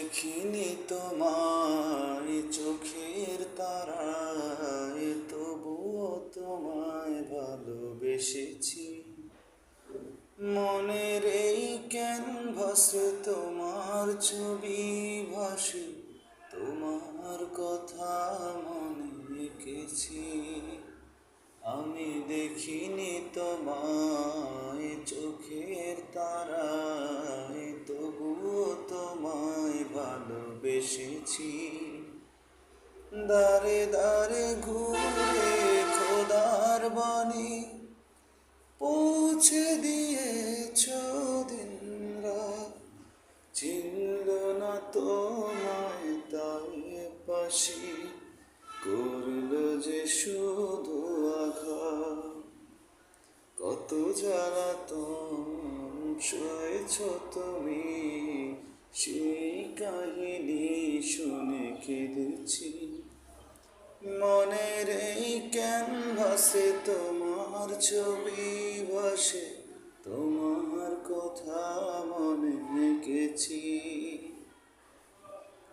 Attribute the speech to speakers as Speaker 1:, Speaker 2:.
Speaker 1: দেখিনি তোমায় চোখের তারায়, তবুও তোমায় ভালোবেসেছি। মনের এই ক্যানভাসে তোমার ছবি ভাসে, তোমার কথা মনে এঁকেছি। আমি দেখিনি তোমায় চোখের তারায়, তবুও তোমায় ভালোবেসেছি। দাঁড়ে দাঁড়ে ঘুরে খোদার বাণী পৌঁছে দিয়েছ দিন রাত। চিনল না তোমায় তাই পাশি, করলো যে শুধু আঘাত। কত জ্বালাতন সয়েছ তুমি, সেই কাহিনী শুনে কেঁদেছি। মনের এই ক্যানভাসে তোমার ছবি ভাসে, তোমার কথা